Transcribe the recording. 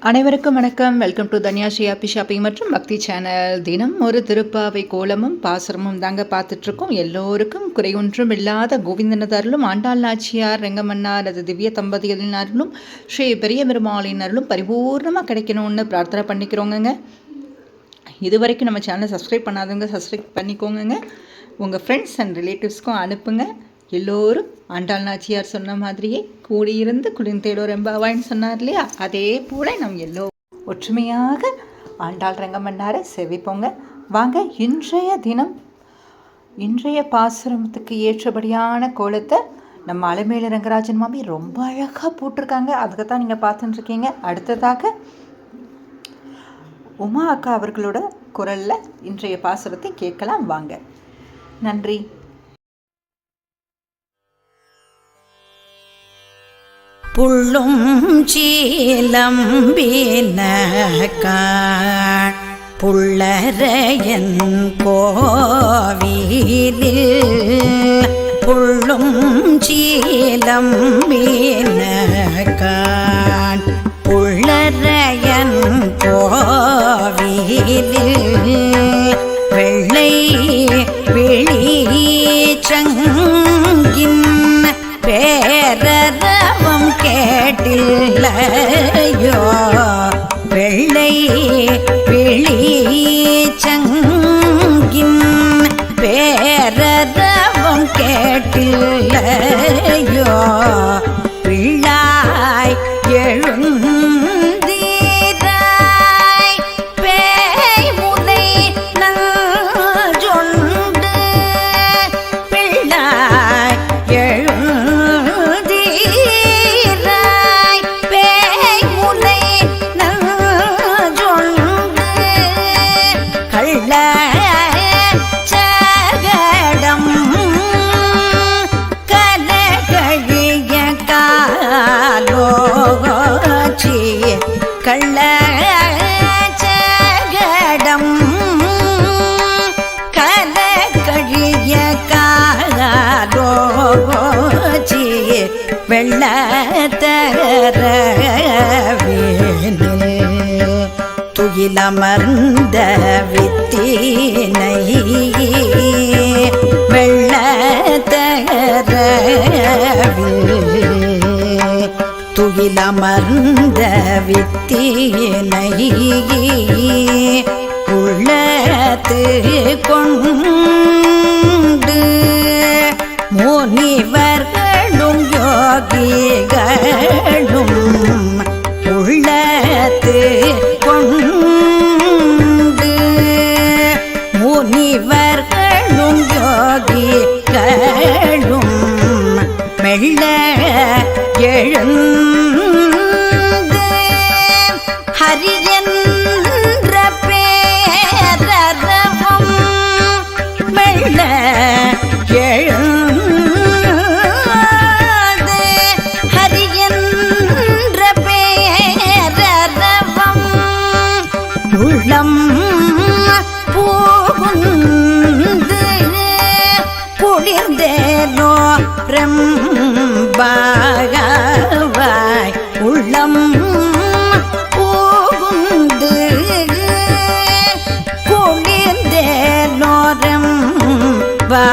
அனைவருக்கும் வணக்கம். Welcome to Dhanya Shri happy shopping மற்றும் பக்தி சேனல். தினம் ஒரு திருப்பாவை கோலமும் பாசுரமும் தாங்க பார்த்துட்ருக்கோம். எல்லோருக்கும் குறையொன்றும் இல்லாத கோவிந்தனது அருளும், ஆண்டாள் நாச்சியார் ரெங்கமன்னார் அது திவ்ய தம்பதிகளின் அருளும், ஸ்ரீ பெரிய பெருமாளின் அருளும் பரிபூர்ணமாக கிடைக்கணும்னு பிரார்த்தனை பண்ணிக்கிறோங்க. இது வரைக்கும் நம்ம சேனலை சப்ஸ்கிரைப் பண்ணாதவங்க சப்ஸ்கிரைப் பண்ணிக்கோங்க. உங்கள் ஃப்ரெண்ட்ஸ் அண்ட் ரிலேட்டிவ்ஸ்க்கும் அனுப்புங்க. எல்லோரும் ஆண்டாள் நாச்சியார் சொன்ன மாதிரியே கூடியிருந்து குளிர்ந்தேடோ ரெம்பாவாயின்னு சொன்னார் இல்லையா, அதே போல் நம்ம எல்லோரும் ஒற்றுமையாக ஆண்டாள் ரெங்கமன்னாரை செவிப்போங்க. வாங்க, இன்றைய பாசுரத்துக்கு ஏற்றபடியான கோலத்தை நம்ம அலமேலு ரங்கராஜன் மாமி ரொம்ப அழகாக போட்டிருக்காங்க. அதுக்கு தான் நீங்கள் பார்த்துட்டுருக்கீங்க. அடுத்ததாக உமா அக்கா அவர்களோட குரலில் இன்றைய பாசுரத்தை கேட்கலாம். வாங்க. நன்றி. புள்ளும் சீலம்பினகான் புள்ளரையன் கோவிலில் புள்ளும் சீலம்பினகான் புள்ளரையன் கோவிலில் வெள்ளை வெளிச்சங்கின் பேரரவம் கேட்டில்லையோ, வெள்ளை வெளிச்சங்கின் பேரரவம் கேட்டில்லையோ, பிள்ளாய் எழுந்தீராய் பேய் முனை நஞ்சொண்டு, பிள்ளாய் எழுந்தீராய் பேய் முனை நஞ்சொண்டு, கள்ள சகடம் கலகழிய காலோச்சி, கள்ள சகடம் கலகழிய காலோச்சி, வெள்ளத்தரவேனில் துயிலமர்ந்த வித்தினை, வெள்ளத்தரவில் துயிலமர்ந்த வித்தினை உள்ளத்து கொண்டு முனிவர்களும் யோகிகளும் உள்ளத்து கொண்டு முனிவர்களும் யோகிகளும் மெல்ல எழுந்து ஹரியன்ற பேரரவம் மெல்ல எழுந்து ஹரியன்ற பேரரவம் உள்ளம் புகுந்து குளிர்ந்தேனோ ரெம்பாவாய், உள்ளம் புகுந்து குளிர்ந்தேனோ ரெம்பாவாய்,